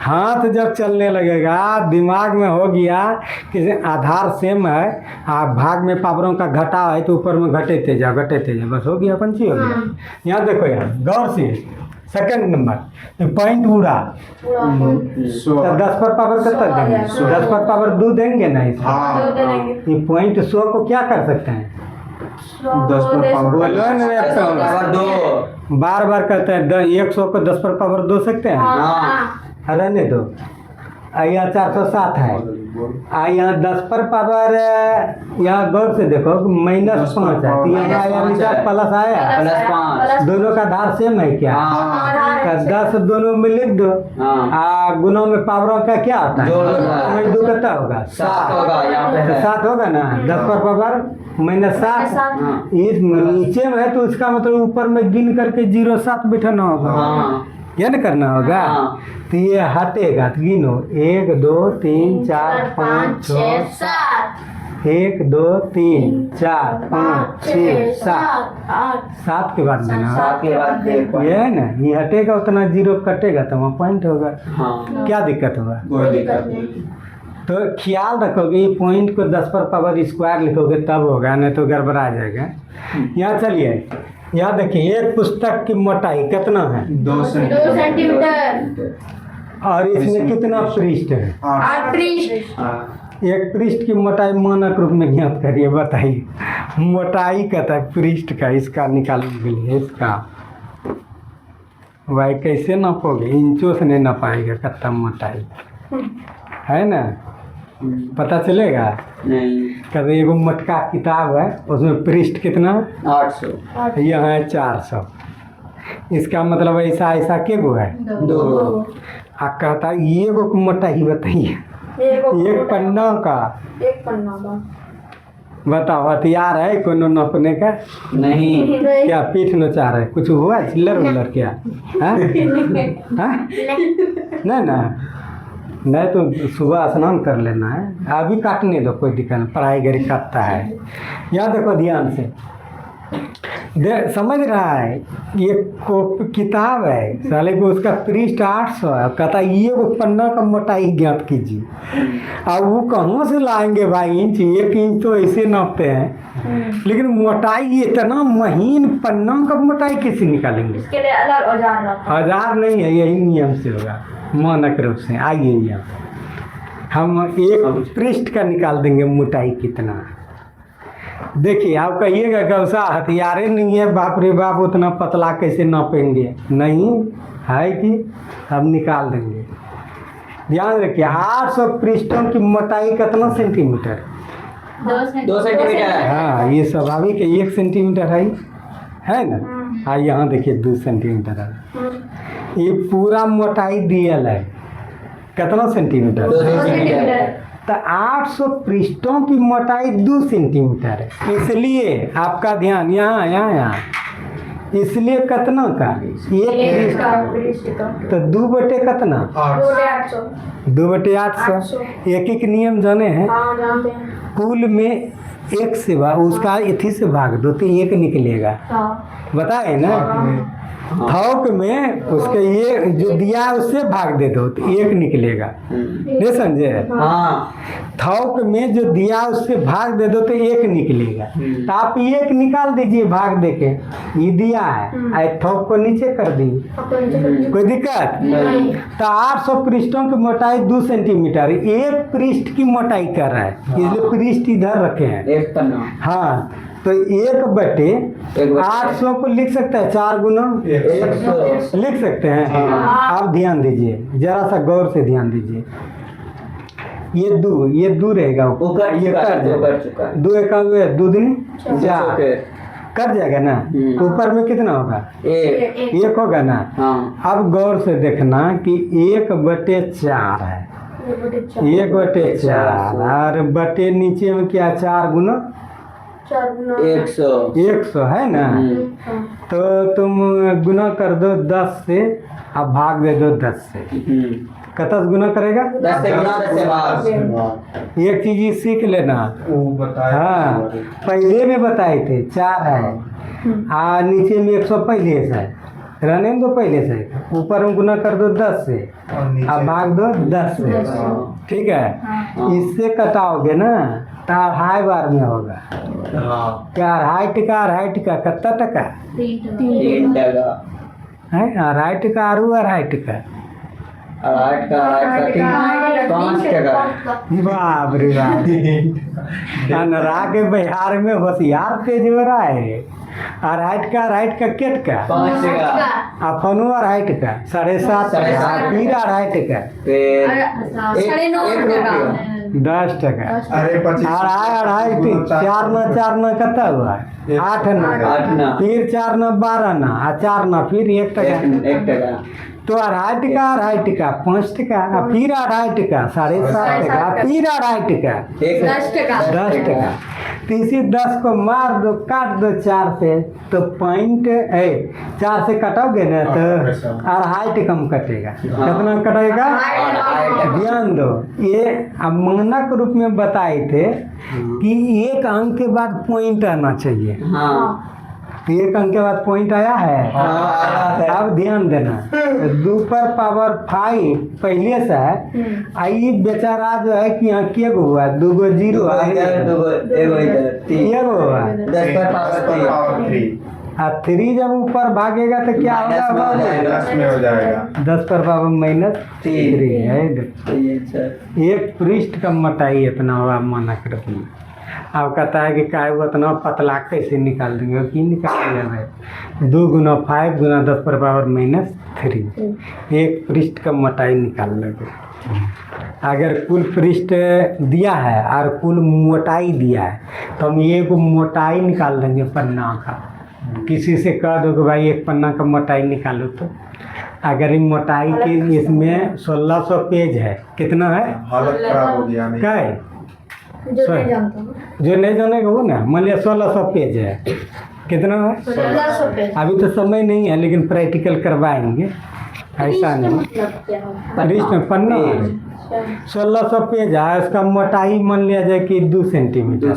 हाथ जब चलने लगेगा, दिमाग में हो गया कि आधार सेम है, आप भाग में पावरों का घटा है तो ऊपर में घटेते जाओ, बस हो गया, पंची हो गया। यहाँ देखो, यहाँ गौर से सेकंड नंबर तो पॉइंट उड़ा, तो 10 पर पावर कितना देंगे? 10 पर पावर 2 देंगे ना इसको। हाँ ये पॉइंट 100 को क्या कर सकते हैं? 10 पर पावर बोलो ना, पावर 2। बार बार कहते हैं 100 को 10 पर पावर 2 सकते हैं। हाँ रहने दो। यहाँ 407 है, यहाँ 10 पर पावर, यहाँ गौर से देखो -5 है, तो यहाँ आया प्लस आया, +5। दोनों का आधार सेम है क्या? हाँ तो 10 दोनों में लिख दो। हाँ। गुणों में पावरों का क्या होता है? जोड़ होता है। 2 कितना होगा? 7 होगा यहाँ पे तो है। 7 होगा ना। 10 पर पावर -7, हाँ। इस नीचे में है तो उसका मतलब ऊपर में गिन करके 0 7 बिठाना होगा। हाँ क्या न करना होगा? हाँ। तो ये हटेगा तो गिनो 1 2 3 4 5 6 7। 1 2 3 4 5 6 7 7 के बाद देना। 7 के बाद देखो। ये है ना, ये हटेगा उतना 0 कटेगा तो वहाँ पॉइंट होगा। हाँ क्या दिक्कत होगा? कोई दिक्कत नहीं। तो ख्याल रखोगे, ये पॉइंट को 10 पर पावर स्क्वायर लिखोगे तब होगा, नहीं तो गड़बड़ा जाएगा। यहाँ चलिए, यहाँ देखिए, एक पुस्तक की मोटाई कितना है? 2 सेंटीमीटर। और इसमें कितना पृष्ठ है? 8 एक पृष्ठ की मोटाई मानक रूप में ज्ञात करिए, बताइए। मोटाई कहता है पृष्ठ का, इसका निकालने के लिए इसका भाई कैसे नापोगे? इंचों से नहीं नापाएगा कितना मोटाई है ना, पता चलेगा। नहीं। कभी एगो मटका किताब है, उसमें पृष्ठ कितना? 800। यहाँ है 400। इसका मतलब ऐसा ऐसा के गो है? 2। आ कहता है ये गो मोटाई बताइए, एक पन्ना का। एक पन्ना का। बताओ, हथियार है कोनो नापने का? नहीं। क्या पीठ नचा रहे? कुछ हुआ चिल्लर उल्लर क्या? हाँ? हाँ? नहीं ना, नहीं तो सुबह स्नान कर लेना है, अभी काटने दो, कोई दिक्कत नहीं, पढ़ाई घड़ी काटता है। यहाँ देखो ध्यान से, समझ रहा है, ये किताब है साले को, उसका पृष्ठ 800 है, कहता है ये वो पन्ना का मोटाई ज्ञात कीजिए। अब वो कहाँ से लाएंगे भाई? इंच, 1 इंच तो ऐसे नापते हैं, लेकिन मोटाई इतना महीन पन्ना का मोटाई कैसे निकालेंगे? इसके लिए अलग औजार रखा। औजार नहीं है, यही नियम से होगा मानक रूप से। आइए यहाँ हम एक पृष्ठ का निकाल देंगे मोटाई कितना। देखिए आप कहिएगा गौसा हथियारे नहीं है, बाप रे बाप उतना पतला कैसे नापेंगे, नहीं है कि हम निकाल देंगे। ध्यान रखिए 800 पृष्ठों की मोटाई कितना सेंटीमीटर? 2 सेंटीमीटर। हाँ ये स्वाभाविक है, 1 सेंटीमीटर है ना। हाँ यहाँ देखिए 2 सेंटीमीटर है। ये पूरा मोटाई दियल है कितना सेंटीमीटर? 2 सेंटीमीटर। तो 800 पृष्ठों की मोटाई 2 सेंटीमीटर है। इसलिए आपका ध्यान यहाँ इसलिए कितना का? 1 पृष्ठ तो 2/8 कितना? 2/800। एक नियम जाने हैं, कुल में 1 से उसका इथी से भाग दो तो 1 निकलेगा। बताए ना, थौक में उसके ये जो दिया है उससे भाग दे दो तो 1 निकलेगा। नहीं समझे? हाँ। थौक में जो दिया उससे भाग दे दो तो 1 निकलेगा। तो आप 1 निकाल दीजिए भाग दे के, ये दिया है थौक को नीचे कर दी, कोई दिक्कत नहीं। तो 800 पृष्ठों की मोटाई 2 सेंटीमीटर, 1 पृष्ठ की मोटाई कर रहा है, इसलिए पृष्ठ इधर रखे हैं। 1 पन्ना। हाँ तो 1/800 को लिख सकते हैं 4 गुना 100 लिख सकते हैं। आप ध्यान दीजिए, जरा सा गौर से ध्यान दीजिए। ये 2 रहेगा ऊपर, ये कर चुका है। 2 एका 2 दूनी 4 ओके। कर जाएगा ना। ऊपर में कितना होगा? 1 होगा ना। हाँ। अब गौर से देखना कि 1/4 है, 1/4 और बटे नीचे में क्या 4 गुना 100 है ना। तो तुम गुना कर दो 10 से, अब भाग दे दो 10 से। कितना गुना करेगा? 10 से गुना 10 से भाग। एक चीज ये सीख लेना, वो बताया। हाँ पहले में बताए थे 4 है, नीचे में 100 पहले से है, रहने दो पहले से, ऊपर में गुना कर दो 10 से, अब भाग दो 10 से। ठीक है, इससे कटाओगे ना तो 2.5 बार में होगा। क्या 2.5 टका कितना टका 3 टका है? 2.5 टका और 2.5 टका 8 का 5 टका। बाप रे बाप अनरा के बिहार में होशियार तेज हो रहा है। 2.5 का केट का 5 टका। अपनो 2.5 टका 7.5 टका, फिर 2.5 टका, फिर 9.5 10 टका। अरे 25 2.5 4 न कितना हुआ? 8 8 ना। फिर 4 न 12 ना, 4 न फिर 1 टका। 1 टका। तो 2.5 टका 5 टका, फिर 2.5 टका 7.5 टका, फिर 2.5 टका 10 टका। 10 टका। तो इसी 10 को मार दो, काट दो 4 से, तो पॉइंट 4 से कटोगे ना तो 2.5 टका में कटेगा। कितना कटेगा? ध्यान दो, ये अब मानक रूप में बताए थे कि 1 अंक के बाद पॉइंट आना चाहिए। हाँ। 1 अंक के बाद पॉइंट आया है। अब ध्यान देना, 2 पर पावर 5 पहले से है। आई बेचारा जो है कि यहाँ के गो हुआ 2 गो 0 है, 1 गो हुआ 10 पर पावर 3। 3 जब ऊपर भागेगा तो क्या होगा? माइनस में हो जाएगा। 10 पर पावर -3 है। एक पृष्ठ का मोटाई इतना हुआ मानक रूप में। अब कहता है कि काय वो इतना पतला कैसे निकाल देंगे? कि निकाल लेंगे 2 गुना 5 गुना 10 पर पावर -3, एक पृष्ठ का मोटाई निकाल लेंगे। अगर कुल पृष्ठ दिया है और कुल मोटाई दिया है तो हम ये को मोटाई निकाल देंगे पन्ना का। किसी से कह दो कि भाई 1 पन्ना का मोटाई निकालो, तो अगर इन मोटाई की इसमें 1600 पेज है, कितना है? हालत खराब हो गया। नहीं क्या है? जो नहीं जानता हूँ। जो नहीं जाने का वो ना, मान लिया 1600 पेज है, कितना है? 1600 पेज। अभी तो समय नहीं है, लेकिन प्रैक्टिकल करवाएंगे, ऐसा नहीं। पृष्ठ में पन्ना 1600 पेज है, उसका मोटाई मान लिया जाए कि 2 सेंटीमीटर,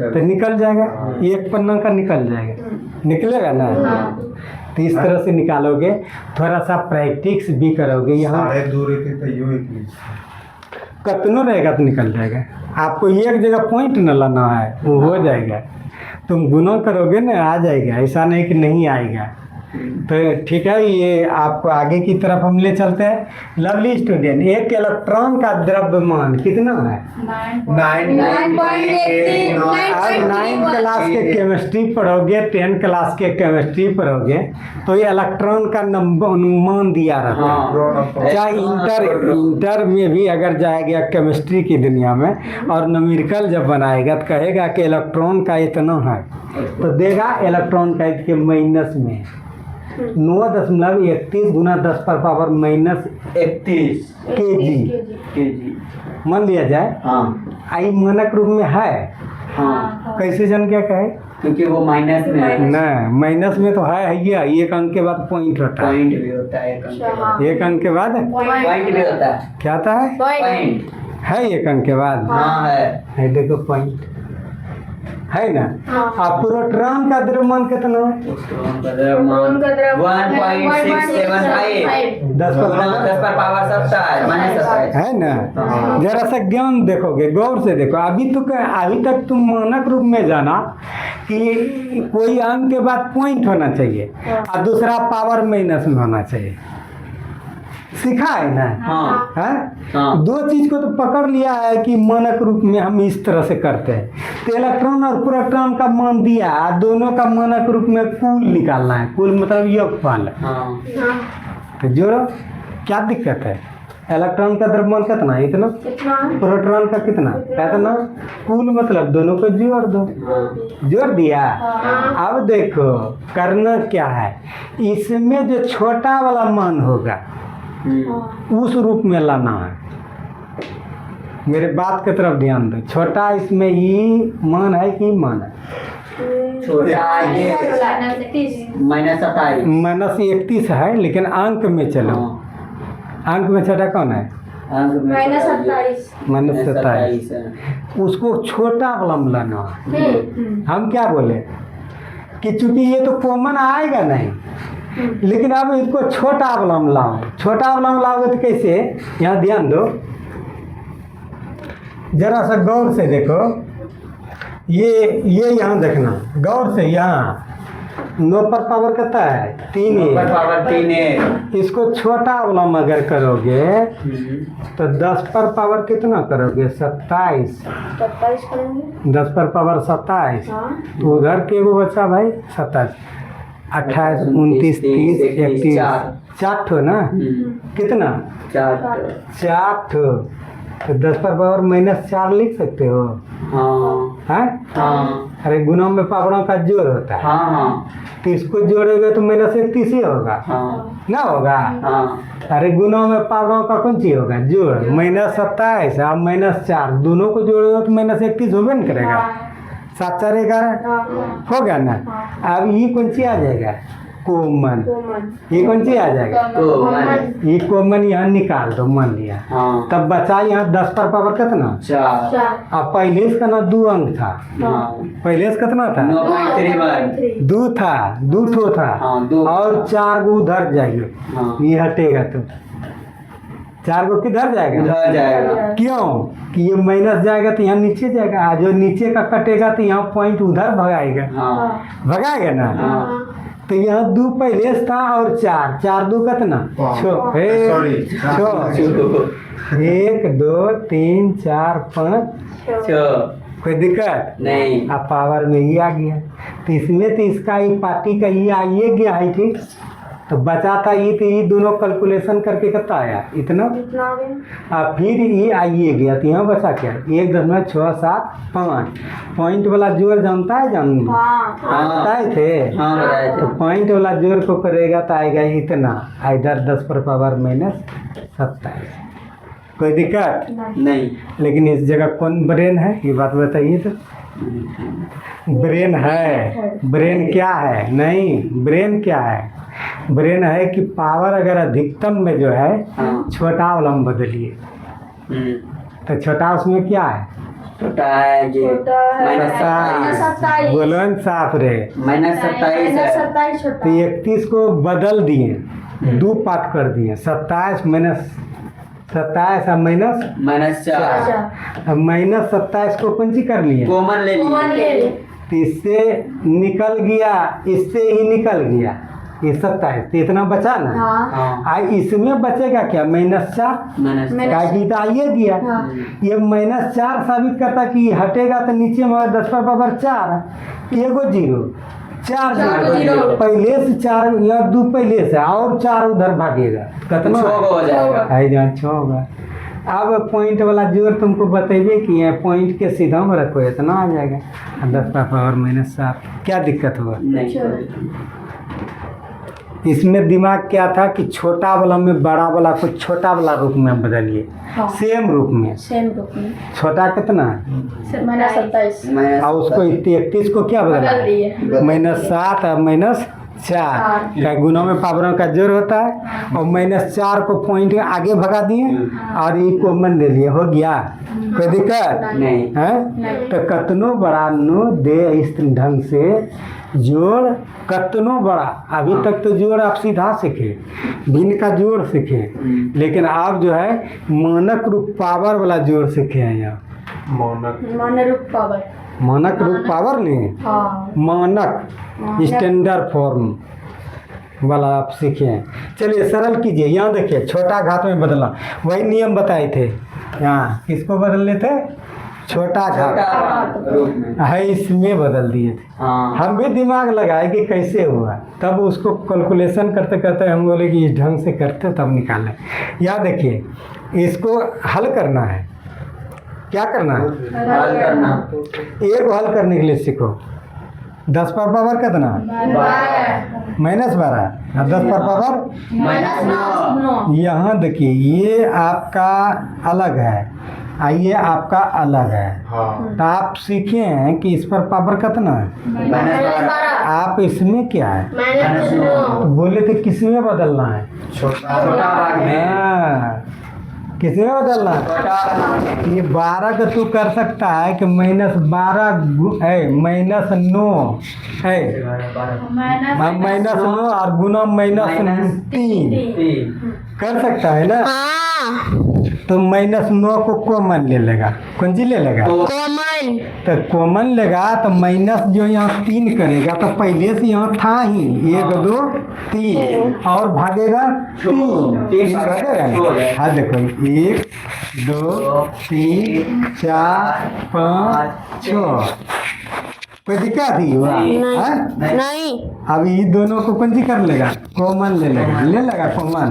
तो निकल जाएगा 1 पन्ना का निकल जाएगा, निकलेगा ना। तो इस तरह से निकालोगे, थोड़ा सा प्रैक्टिस भी करोगे। यहाँ दूरी थी तो यूं ही कतनो रहेगा तो निकल जाएगा। आपको एक जगह पॉइंट न लाना है, वो हो जाएगा। तुम गुना करोगे ना, आ जाएगा, ऐसा नहीं कि नहीं आएगा। तो ठीक है, ये आपको आगे की तरफ हम ले चलते हैं। लवली स्टूडेंट, एक इलेक्ट्रॉन का द्रव्यमान कितना है? 9.83 आज 9 क्लास के केमिस्ट्री पढ़ोगे, 10 क्लास के केमिस्ट्री पढ़ोगे तो ये इलेक्ट्रॉन का नंबर मान दिया रहता है। चाहे इंटर में भी अगर जाएगा केमिस्ट्री की दुनिया में और न्यूमेरिकल जब बनाएगा तो कहेगा कि इलेक्ट्रॉन का इतना है, तो देगा इलेक्ट्रॉन का इसके माइनस में 9.31 गुना 10 पर पावर माइनस 31 kg मान लिया जाए। हाँ आई मानक रूप में है। हाँ, कैसे जन क्या कहे? क्योंकि वो माइनस में है। नहीं, माइनस में तो है ही है। एक अंक के बाद पॉइंट होता है। पॉइंट भी होता है एक अंक के बाद। एक अंक के बाद पॉइंट भी होता है। क्या आता है? पॉइंट है एक अंक के बाद। हाँ है। देखो पॉइंट है ना। हाँ। अब प्रोटॉन का द्रव्यमान कितना है? 1.675 10 पर 10 पर पावर 27 माइनस 27 है ना। जरा सा ज्ञान देखोगे, गौर से देखो। अभी तक तुम मानक रूप में जाना कि कोई अंक के बाद पॉइंट होना चाहिए और दूसरा पावर माइनस में होना चाहिए। सीखा है ना। हाँ है? हाँ। दो चीज को तो पकड़ लिया है कि मानक रूप में हम इस तरह से करते हैं। तो इलेक्ट्रॉन और प्रोटॉन का मान दिया, दोनों का मानक रूप में कुल निकालना है। कुल मतलब योगफल। हाँ तो जोड़ो, क्या दिक्कत है? इलेक्ट्रॉन का द्रव्यमान कितना है? इतना। प्रोटॉन का कितना? इतना। कुल मतलब दोनों को जोड़ दो। जोड़ दिया। अब देखो करना क्या है, इसमें जो छोटा वाला मान होगा उस रूप में लाना है। मेरे बात की तरफ ध्यान दो। छोटा इसमें ई मान है कि मान है? छोटा ये -27 -31 है, लेकिन अंक में चलो। अंक में छोटा कौन है? -27 है। उसको छोटा वाला में लाना है। हम क्या बोले कि चूंकि ये तो कॉमन आएगा नहीं, लेकिन अब इसको छोटा वाला में लाओ। छोटा वाला में लाओगे तो कैसे? यहाँ ध्यान दो, जरा सा गौर से देखो। ये यहाँ देखना गौर से। यहाँ 9 पर पावर कितना है? 3 पर पावर 3 है। इसको छोटा वाला में अगर करोगे तो 10 पर पावर कितना करोगे? 27। 10 पर पावर 27। तो उधर के वो बचा भाई 27, 28, 29, 30, 31, 4 ठो ना। कितना? 4 ठो। तो 10 पर पावर -4 लिख सकते हो। हाँ हैं? हाँ अरे गुणों में पावरों का जोड़ होता है। हाँ हाँ तो इसको जोड़ोगे तो -31 ही होगा हाँ ना। होगा। हाँ अरे गुणों में पावरों का कौन चीज होगा? जोड़। -27 और -4 दोनों को जोड़ोगे तो -31 होगा ना करेगा। 7 4 11 होगा ना। अब ये कौन सी आ जाएगा? कॉमन। ये कौन सी आ जाएगा? कॉमन। ये कॉमन यहाँ निकाल दो, मान लिया। हाँ तब बचा यहाँ 10 पर पावर कितना? 4 अब पहले इसका ना 2 अंक था। पहले से कितना था? 9.31 2 था, 2 ठो था। हाँ, 2 और 4 गो उधर जाएगा। हाँ। ये हटेगा तो 4 गो किधर जाएगा? उधर जाएगा। क्यों? कि ये माइनस जाएगा तो यहाँ नीचे जाएगा। जो नीचे का कटेगा तो यहाँ पॉइंट उधर भगाएगा। हाँ भगाएगा ना। हाँ। तो यहाँ 2 पहले से था और 4 2 कितना? 6। 1 2 3 4 5। कोई दिक्कत नहीं। अब पावर में ही आ गया। तो इसमें तो इसका ही पार्टी का ये आइए गया है। ठीक। तो बचा था ये, तो ये दोनों कैलकुलेशन करके कितना आया? इतना। अब फिर ये आइए गया तो यहाँ बचा क्या? 1.675 पॉइंट वाला जोड़ जानता है? बताए थे। हाँ बताए तो थे। पॉइंट वाला जोड़ को करेगा तो आएगा इतना। इधर 10 पर पावर -27। कोई दिक्कत नहीं। लेकिन इस जगह कौन ब्रेन है? ये बात बताइए तो। ब्रेन है। ब्रेन क्या है? नहीं, ब्रेन क्या है? ब्रेन है कि पावर अगर अधिकतम में जो है छोटा वाला में बदलिए। तो छोटा उसमें क्या है? छोटा है ये -27। बोलो न साफ रे। -27 है। तो 31 को बदल दिए, 2 पार्ट कर दिए। 27 -27 और -4 अब -27 को कौन सी कर लिए? कॉमन ले लिए। तो इससे निकल गया, इससे ही निकल गया। ये 27 तो इतना बचा ना। हाँ हाँ इसमें बचेगा क्या? -4। मैंने का की तो आइए गया। हाँ। ये -4 साबित करता कि हटेगा तो नीचे में 10 पर पावर 4 एगो 0 4 चार जीरो। जीरो। पहले से 4 या 2 पहले से और 4 उधर भागेगा कितना 6 हो जाएगा। आई जहाँ 6 होगा। अब पॉइंट वाला जोड़ तुमको बतेबे किए पॉइंट के सीधा में रखो इतना आ जाएगा 10 पर पावर -7। क्या दिक्कत हुआ? नहीं इसमें दिमाग क्या था कि छोटा वाला में बड़ा वाला को छोटा वाला रूप में बदलिए। हाँ। सेम रूप में। सेम ग्रुप में छोटा कितना -27 और उसको 33 को क्या बदल बदला? दिए। -7 और -4 गुणों में पावरों का जोड़ होता है और -4 को पॉइंट आगे भगा दिए और ये कॉमन ले लिए। हो गया? कोई दिक्कत नहीं है? तो कतनो बड़ा नो दे इस ढंग से जोड़ कतनो बड़ा। अभी तक तो जोड़ आप सीधा सीखे भिन्न का जोड़ सीखे लेकिन आप जो है मानक रूप पावर वाला जोड़ सीखे हैं यहाँ। मानक पावर मानक रूप पावर नहीं हाँ मानक स्टैंडर्ड फॉर्म वाला आप सीखे हैं। चलिए सरल कीजिए। यहाँ देखिए छोटा घात में बदलना वही नियम बताए थे। यहाँ किसको बदल लेते? छोटा घात रूप में। है इसमें बदल दिए थे। हाँ हम भी दिमाग लगाए कि कैसे हुआ तब उसको कैलकुलेशन करते करते हम बोले कि इस ढंग से करते तब निकालें। यहाँ देखिए इसको हल करना है। क्या करना है? हल करना एक हल करने के लिए सीखो। 10 पर पावर कितना? -12 और 10 पर पावर -9 यहाँ देखिए ये आपका अलग है ये आपका अलग है। हाँ तो आप सीखे हैं कि इस पर पावर कितना है? -12 आप इसमें क्या है? तो बोले थे किसमें बदलना है? छोटा हाँ, किसमें बदलना है? ये 12 का तू कर सकता है कि -12 है -9 है -9 और गुना -3 कर सकता है ना। तो -9 को कॉमन ले लेगा। कौन सी ले लेगा? तो कॉमन लेगा तो माइनस जो यहाँ 3 करेगा तो पहले से यहाँ था ही 1 2 3 और भागेगा 3 हाँ देखो 1 2 3 4 5 6 कोई दिक्कत ही हुआ? नहीं अब ये दोनों को कौन सी कर लेगा? कॉमन ले लेगा कॉमन।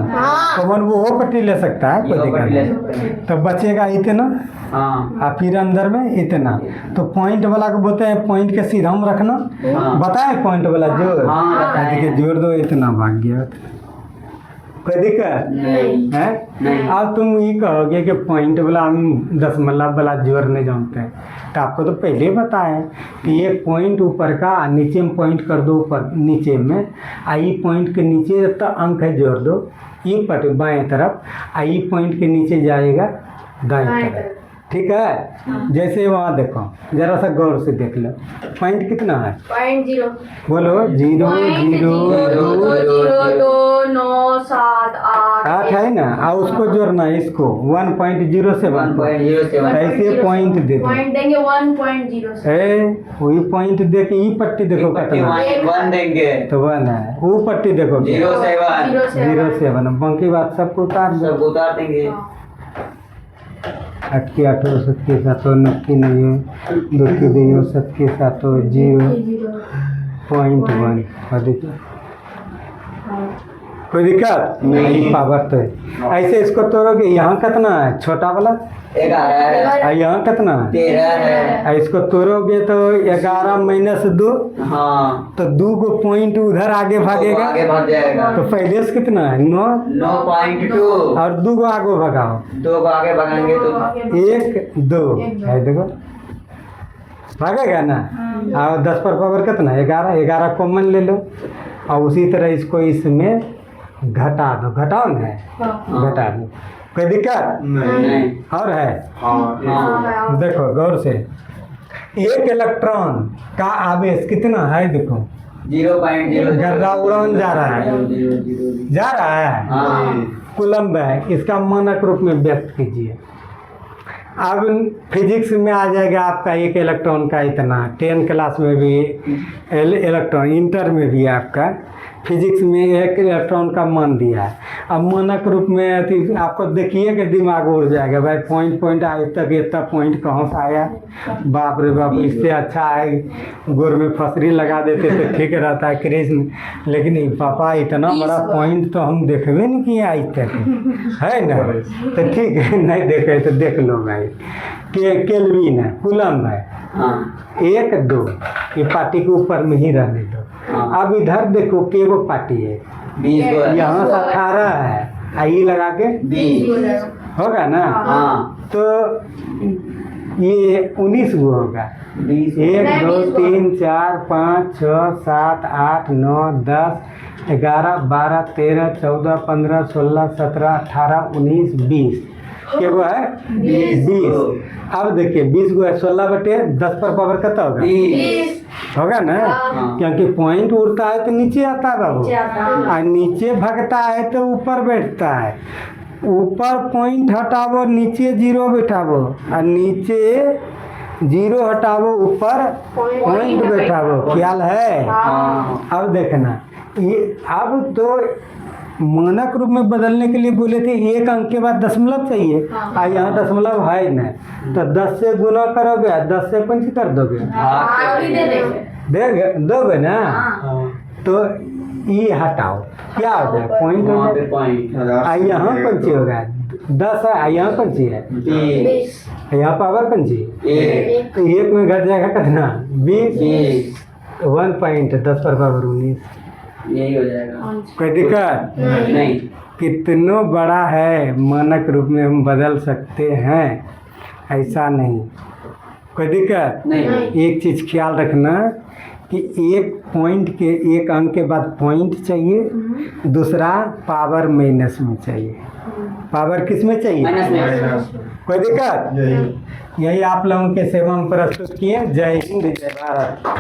कॉमन वो पट्टी ले सकता है कोई दिक्कत नहीं। तो बचेगा इतना हाँ और फिर अंदर में इतना। तो पॉइंट वाला को बोलते हैं पॉइंट के सीधा में रखना। हाँ। बताए पॉइंट वाला जोड़ हाँ, बताए। देखिए जोड़ दो इतना भाग गया। कोई दिक्कत नहीं है? नहीं। अब तुम ये कहोगे कि पॉइंट वाला हम दशमलव वाला जोड़ नहीं जानते हैं तो आपको तो पहले ही बताया कि ये पॉइंट ऊपर का नीचे में पॉइंट कर दो ऊपर नीचे में ये पॉइंट के नीचे तो अंक है जोड़ दो ये पट बाएं तरफ ये पॉइंट के नीचे जाएगा दाएं तरफ। ठीक है? जैसे वहाँ देखो जरा सा गौर से देख लो पॉइंट कितना है? 0.0 बोलो 0 0 8 है ना और उसको जोड़ना है इसको 1.07 ऐसे पॉइंट दे दो। पॉइंट देंगे 1.0 वही पॉइंट दे के ये पट्टी देखो कितना 1 देंगे तो 1 है वो पट्टी देखो 0.7 बाकी बात सबको उतार दो। सब उतार देंगे। 8 के 8 7 के 7 9 नहीं है 2 के 2 7 के 7 0.1 कोई दिक्कत नहीं। पावर तो है ऐसे इसको तोड़ोगे यहाँ कितना है छोटा वाला 11 है यहाँ कितना है 13 है। इसको तोड़ोगे तो 11 - 2 हाँ तो 2 को पॉइंट उधर आगे भागेगा आगे भाग जाएगा। तो पहले से कितना है 9 9.2 और 2 को आगे भगाओ 2 को आगे भगाएंगे तो 1 2 है देखो भागेगा ना। और 10 पर पावर कितना 11 कॉमन ले लो और उसी तरह इसको इसमें घटा दो। घटाओ ना घटा दो कोई दिक्कत नहीं। और है? हाँ देखो गौर से एक इलेक्ट्रॉन का आवेश कितना है देखो 0.0 गर्रा उड़ान जा रहा है हाँ कूलम्ब है। इसका मानक रूप में व्यक्त कीजिए। अब फिजिक्स में आ जाएगा आपका एक इलेक्ट्रॉन का इतना 10 क्लास में भी इलेक्ट्रॉन इंटर में भी आपका फिजिक्स में एक इलेक्ट्रॉन का मान दिया है। अब मानक रूप में अति आपको देखिए कि दिमाग उड़ जाएगा भाई, पॉइंट पॉइंट आए तक इतना पॉइंट कहाँ से आया, बाप रे बाप, इससे अच्छा है गोर में फसरी लगा देते तो ठीक रहता है कृष्ण। लेकिन पापा इतना बड़ा पॉइंट तो हम देखबे नहीं किए आज तक, है ना। तो ठीक है, नहीं देखे तो देख लो भाई, केल्विन है, कूलम है, हाँ 1 2, ये पार्टी के ऊपर में ही रहने दो। हाँ। अब इधर देखो के वो पार्टी है, 20 गो है। यहाँ से 18 है, आई लगा के 20 होगा ना। हाँ तो ये 19 गो होगा। 20 1 2 3 4 5 6 7 8 9 10 11 12 13 14 15 16 17 18 19 20 के वो है 20। अब देखिए 20 गो है, 16 बटे 10 पर पावर कितना होगा, 20 होगा ना। हाँ। क्योंकि पॉइंट उड़ता है तो नीचे आता है बाबू, और नीचे भगता है तो ऊपर बैठता है। ऊपर पॉइंट हटावो, नीचे 0 बैठावो, और नीचे 0 हटावो, ऊपर पॉइंट बैठावो। ख्याल है। हाँ अब देखना ये, अब तो मानक रूप में बदलने के लिए बोले थे 1 अंक के बाद दशमलव चाहिए, और यहाँ दशमलव है नहीं, तो 10 से गुना करोगे, 10 से पंच कर दोगे, दोगे ना। तो ये हटाओ, क्या हो जाए, पॉइंट हो वहाँ जाए। पे पॉइंट आ यहाँ पंची होगा, 10 है, यहाँ पंची है, 20 यहाँ पावर पंची, 1 तो 1 में घट जाएगा कितना, 20, 20 1 पॉइंट 10 पर पावर 19। यही हो जाएगा। कोई दिक्कत नहीं कितनो बड़ा है मानक रूप में हम बदल सकते हैं, ऐसा नहीं। कोई दिक्कत नहीं। एक चीज़ ख्याल रखना कि 1 पॉइंट के 1 अंक के बाद पॉइंट चाहिए, दूसरा पावर माइनस में चाहिए। पावर किस में चाहिए, माइनस में। कोई दिक्कत। यही आप लोगों के सेवा में प्रस्तुत किए। जय हिंद, जय भारत।